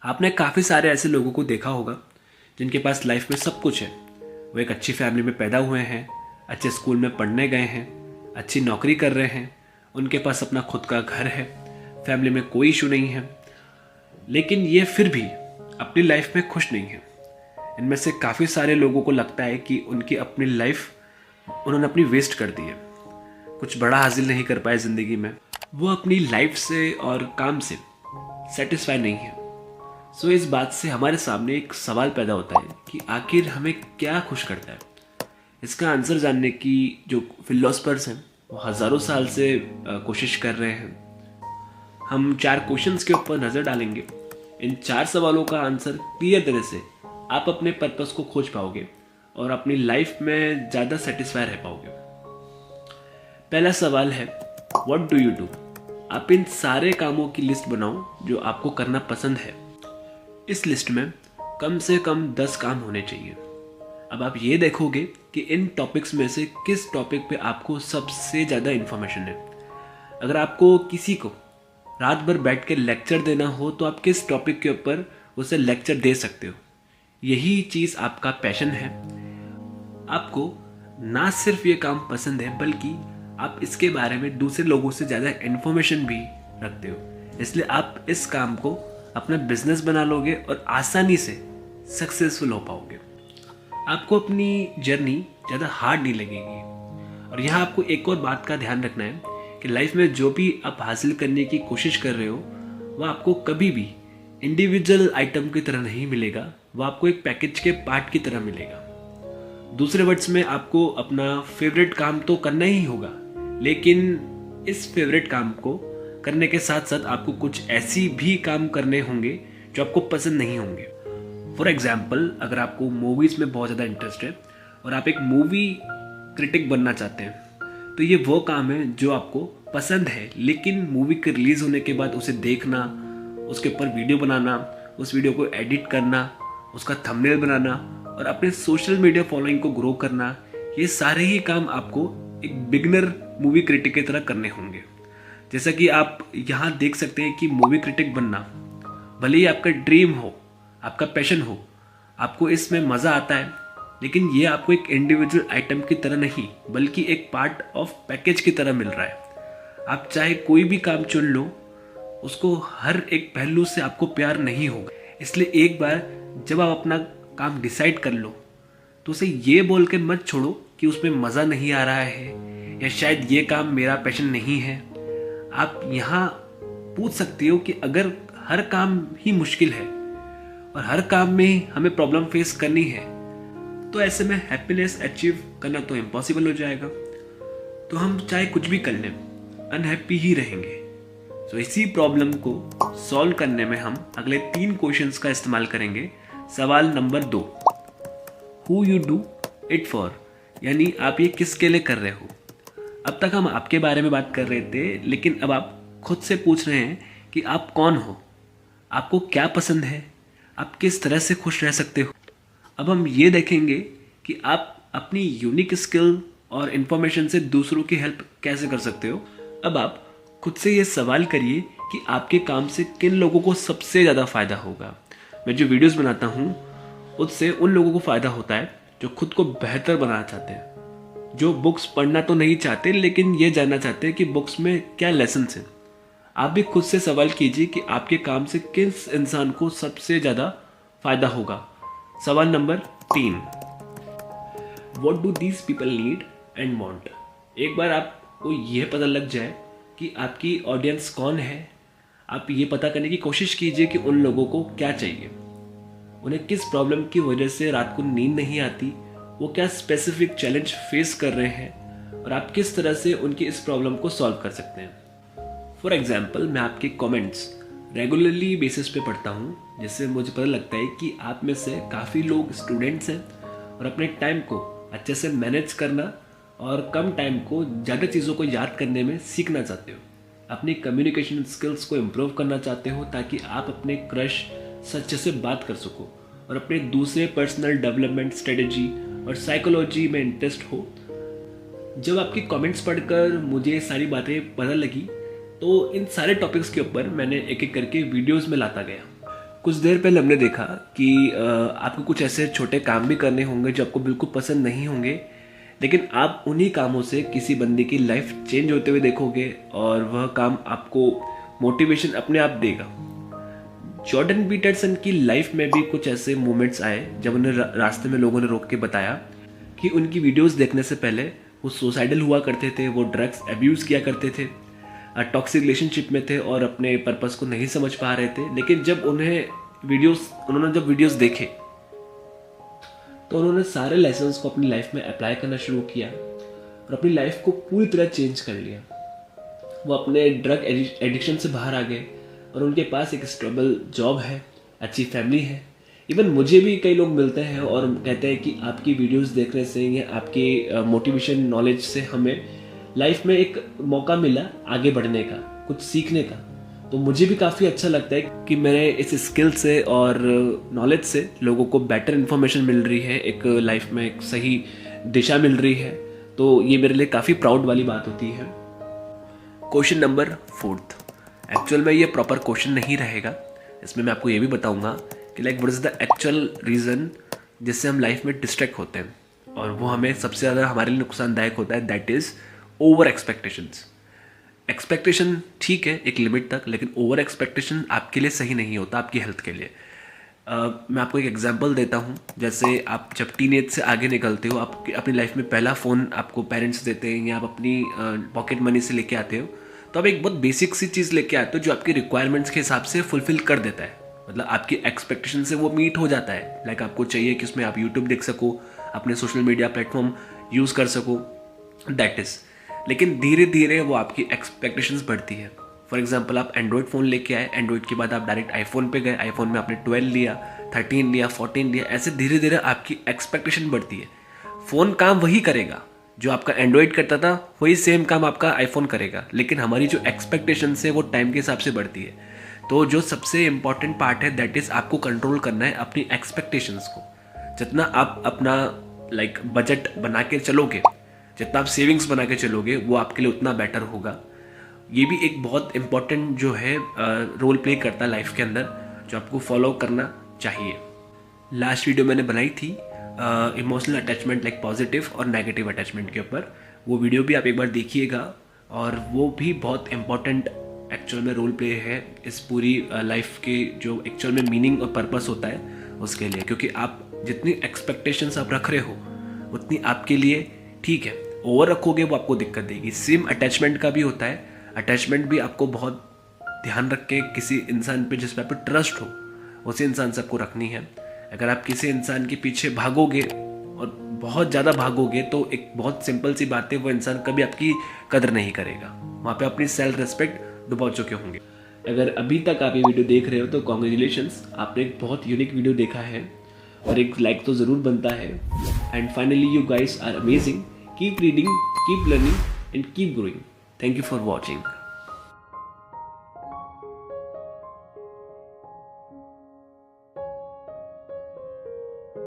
आपने काफ़ी सारे ऐसे लोगों को देखा होगा जिनके पास लाइफ में सब कुछ है। वो एक अच्छी फैमिली में पैदा हुए हैं, अच्छे स्कूल में पढ़ने गए हैं, अच्छी नौकरी कर रहे हैं, उनके पास अपना खुद का घर है, फैमिली में कोई इशू नहीं है, लेकिन ये फिर भी अपनी लाइफ में खुश नहीं है। इनमें से काफ़ी सारे लोगों को लगता है कि उनकी अपनी लाइफ उन्होंने अपनी वेस्ट कर दी है, कुछ बड़ा हासिल नहीं कर पाए ज़िंदगी में, वो अपनी लाइफ से और काम से सेटिस्फाई नहीं है। सो इस बात से हमारे सामने एक सवाल पैदा होता है कि आखिर हमें क्या खुश करता है। इसका आंसर जानने की जो फिलोसफर्स हैं वो हज़ारों साल से कोशिश कर रहे हैं। हम 4 क्वेश्चंस के ऊपर नज़र डालेंगे। इन 4 सवालों का आंसर क्लियर तरह से आप अपने पर्पस को खोज पाओगे और अपनी लाइफ में ज़्यादा सेटिस्फाई रह पाओगे। पहला सवाल है, व्हाट डू यू डू? आप इन सारे कामों की लिस्ट बनाओ जो आपको करना पसंद है। इस लिस्ट में कम से कम 10 काम होने चाहिए। अब आप ये देखोगे कि इन टॉपिक्स में से किस टॉपिक पे आपको सबसे ज़्यादा इन्फॉर्मेशन है। अगर आपको किसी को रात भर बैठ के लेक्चर देना हो तो आप किस टॉपिक के ऊपर उसे लेक्चर दे सकते हो। यही चीज़ आपका पैशन है। आपको ना सिर्फ ये काम पसंद है बल्कि आप इसके बारे में दूसरे लोगों से ज़्यादा इन्फॉर्मेशन भी रखते हो, इसलिए आप इस काम को अपना बिजनेस बना लोगे और आसानी से सक्सेसफुल हो पाओगे। आपको अपनी जर्नी ज़्यादा हार्ड नहीं लगेगी। और यहाँ आपको एक और बात का ध्यान रखना है कि लाइफ में जो भी आप हासिल करने की कोशिश कर रहे हो वो आपको कभी भी इंडिविजुअल आइटम की तरह नहीं मिलेगा, वो आपको एक पैकेज के पार्ट की तरह मिलेगा। दूसरे वर्ड्स में आपको अपना फेवरेट काम तो करना ही होगा, लेकिन इस फेवरेट काम को करने के साथ साथ आपको कुछ ऐसी भी काम करने होंगे जो आपको पसंद नहीं होंगे। फॉर एग्जाम्पल, अगर आपको मूवीज़ में बहुत ज़्यादा इंटरेस्ट है और आप एक मूवी क्रिटिक बनना चाहते हैं तो ये वो काम है जो आपको पसंद है, लेकिन मूवी के रिलीज़ होने के बाद उसे देखना, उसके ऊपर वीडियो बनाना, उस वीडियो को एडिट करना, उसका थंबनेल बनाना और अपने सोशल मीडिया फॉलोइंग को ग्रो करना, ये सारे ही काम आपको एक बिगनर मूवी क्रिटिक की तरह करने होंगे। जैसा कि आप यहाँ देख सकते हैं कि मूवी क्रिटिक बनना भले ही आपका ड्रीम हो, आपका पैशन हो, आपको इसमें मज़ा आता है, लेकिन ये आपको एक इंडिविजुअल आइटम की तरह नहीं बल्कि एक पार्ट ऑफ पैकेज की तरह मिल रहा है। आप चाहे कोई भी काम चुन लो, उसको हर एक पहलू से आपको प्यार नहीं होगा। इसलिए एक बार जब आप अपना काम डिसाइड कर लो तो उसे ये बोल के मत छोड़ो कि उसमें मज़ा नहीं आ रहा है या शायद ये काम मेरा पैशन नहीं है। आप यहाँ पूछ सकते हो कि अगर हर काम ही मुश्किल है और हर काम में हमें प्रॉब्लम फेस करनी है तो ऐसे में हैप्पीनेस अचीव करना तो इम्पॉसिबल हो जाएगा। तो हम चाहे कुछ भी कर लें, अनहैप्पी ही रहेंगे। तो इसी प्रॉब्लम को सॉल्व करने में हम अगले 3 क्वेश्चंस का इस्तेमाल करेंगे। सवाल number 2, who you do it for, यानी आप ये किसके लिए कर रहे हो। अब तक हम आपके बारे में बात कर रहे थे, लेकिन अब आप खुद से पूछ रहे हैं कि आप कौन हो, आपको क्या पसंद है, आप किस तरह से खुश रह सकते हो। अब हम ये देखेंगे कि आप अपनी यूनिक स्किल और इन्फॉर्मेशन से दूसरों की हेल्प कैसे कर सकते हो। अब आप खुद से ये सवाल करिए कि आपके काम से किन लोगों को सबसे ज़्यादा फ़ायदा होगा। मैं जो वीडियोस बनाता हूँ उससे उन लोगों को फ़ायदा होता है जो खुद को बेहतर बनाना चाहते हैं, जो बुक्स पढ़ना तो नहीं चाहते लेकिन ये जानना चाहते हैं कि बुक्स में क्या लेसन्स हैं। आप भी खुद से सवाल कीजिए कि आपके काम से किस इंसान को सबसे ज़्यादा फ़ायदा होगा। सवाल number 3, what do these people need and want. एक बार आपको यह पता लग जाए कि आपकी ऑडियंस कौन है, आप ये पता करने की कोशिश कीजिए कि उन लोगों को क्या चाहिए, उन्हें किस प्रॉब्लम की वजह से रात को नींद नहीं आती, वो क्या स्पेसिफिक चैलेंज फेस कर रहे हैं और आप किस तरह से उनकी इस प्रॉब्लम को सॉल्व कर सकते हैं। फॉर एग्जाम्पल, मैं आपके कमेंट्स रेगुलरली बेसिस पे पढ़ता हूँ, जिससे मुझे पता लगता है कि आप में से काफ़ी लोग स्टूडेंट्स हैं और अपने टाइम को अच्छे से मैनेज करना और कम टाइम को ज़्यादा चीज़ों को याद करने में सीखना चाहते हो। अपनी कम्युनिकेशन स्किल्स को इम्प्रूव करना चाहते हो ताकि आप अपने क्रश से अच्छे से बात कर सको और अपने दूसरे पर्सनल डेवलपमेंट स्ट्रेटजी और साइकोलॉजी में इंटरेस्ट हो। जब आपकी कमेंट्स पढ़कर मुझे ये सारी बातें पता लगी तो इन सारे टॉपिक्स के ऊपर मैंने एक एक करके वीडियोस में लाता गया। कुछ देर पहले हमने देखा कि आपको कुछ ऐसे छोटे काम भी करने होंगे जो आपको बिल्कुल पसंद नहीं होंगे, लेकिन आप उन्हीं कामों से किसी बंदे की लाइफ चेंज होते हुए देखोगे और वह काम आपको मोटिवेशन अपने आप देगा। जॉर्डन पीटरसन की लाइफ में भी कुछ ऐसे मोमेंट्स आए जब उन्हें रास्ते में लोगों ने रोक के बताया कि उनकी वीडियोस देखने से पहले वो सुसाइडल हुआ करते थे, वो ड्रग्स अब्यूज़ किया करते थे, टॉक्सिक रिलेशनशिप में थे और अपने पर्पस को नहीं समझ पा रहे थे। लेकिन जब उन्होंने जब वीडियोस देखे तो उन्होंने सारे लेसन्स को अपनी लाइफ में अप्लाई करना शुरू किया और अपनी लाइफ को पूरी तरह चेंज कर लिया। वो अपने ड्रग एडिक्शन से बाहर आ गए और उनके पास एक स्टेबल जॉब है, अच्छी फैमिली है। इवन मुझे भी कई लोग मिलते हैं और कहते हैं कि आपकी वीडियोस देखने से या आपकी मोटिवेशन नॉलेज से हमें लाइफ में एक मौका मिला आगे बढ़ने का, कुछ सीखने का। तो मुझे भी काफ़ी अच्छा लगता है कि मेरे इस स्किल से और नॉलेज से लोगों को बेटर इन्फॉर्मेशन मिल रही है, एक लाइफ में एक सही दिशा मिल रही है। तो ये मेरे लिए काफ़ी प्राउड वाली बात होती है। Question number 4। एक्चुअल में ये प्रॉपर क्वेश्चन नहीं रहेगा, इसमें मैं आपको ये भी बताऊंगा कि like what is the actual reason जिससे हम लाइफ में डिस्ट्रैक्ट होते हैं और वो हमें सबसे ज़्यादा हमारे लिए नुकसानदायक होता है। That is over expectations. Expectation ठीक है एक लिमिट तक, लेकिन ओवर एक्सपेक्टेशन आपके लिए सही नहीं होता, आपकी हेल्थ के लिए। मैं आपको एक एग्जांपल देता हूँ। जैसे आप जब टीनेज से आगे निकलते हो, आप अपनी लाइफ में पहला फ़ोन आपको पेरेंट्स देते हैं या आप अपनी पॉकेट मनी से लेके आते हो, तो आप एक बहुत बेसिक सी चीज़ लेके आते हो जो आपकी रिक्वायरमेंट्स के हिसाब से फुलफिल कर देता है। मतलब आपकी एक्सपेक्टेशन से वो मीट हो जाता है। लाइक आपको चाहिए कि उसमें आप यूट्यूब देख सको, अपने सोशल मीडिया प्लेटफॉर्म यूज़ कर सको, दैट इज़। लेकिन धीरे धीरे वो आपकी एक्सपेक्टेशंस बढ़ती है। फॉर एग्जांपल आप एंड्रॉयड फ़ोन लेके आए, एंड्रॉयड के बाद आप डायरेक्ट आईफोन पे गए, आईफोन में आपने 12 लिया, 13 लिया, 14 लिया, ऐसे धीरे धीरे आपकी एक्सपेक्टेशन बढ़ती है। फ़ोन काम वही करेगा जो आपका एंड्रॉयड करता था, वही सेम काम आपका आईफोन करेगा, लेकिन हमारी जो एक्सपेक्टेशन है वो टाइम के हिसाब से बढ़ती है। तो जो सबसे इम्पॉर्टेंट पार्ट है दैट इज़ आपको कंट्रोल करना है अपनी एक्सपेक्टेशंस को। जितना आप अपना बजट बना के चलोगे, जितना आप सेविंग्स बना के चलोगे, वो आपके लिए उतना बेटर होगा। ये भी एक बहुत इम्पॉर्टेंट जो है रोल प्ले करता है लाइफ के अंदर, जो आपको फॉलो करना चाहिए। लास्ट वीडियो मैंने बनाई थी इमोशनल अटैचमेंट लाइक पॉजिटिव और नेगेटिव अटैचमेंट के ऊपर, वो वीडियो भी आप एक बार देखिएगा और वो भी बहुत इम्पॉर्टेंट एक्चुअल में रोल प्ले है इस पूरी लाइफ के जो एक्चुअल में मीनिंग और पर्पस होता है उसके लिए। क्योंकि आप जितनी एक्सपेक्टेशंस आप रख रहे हो उतनी आपके लिए ठीक है, ओवर रखोगे वो आपको दिक्कत देगी। सेम अटैचमेंट का भी होता है। अटैचमेंट भी आपको बहुत ध्यान रख के किसी इंसान पे जिस पे आप ट्रस्ट हो उसी इंसान से आपको रखनी है। अगर आप किसी इंसान के पीछे भागोगे और बहुत ज़्यादा भागोगे तो एक बहुत सिंपल सी बात है, वो इंसान कभी आपकी कदर नहीं करेगा। वहाँ पे अपनी सेल्फ रिस्पेक्ट डुबा चुके होंगे। अगर अभी तक आप ये वीडियो देख रहे हो तो कॉन्ग्रेचुलेशंस, आपने एक बहुत यूनिक वीडियो देखा है और एक लाइक तो ज़रूर बनता है। And finally you guys are amazing. Keep reading, keep learning and keep growing. Thank you for watching.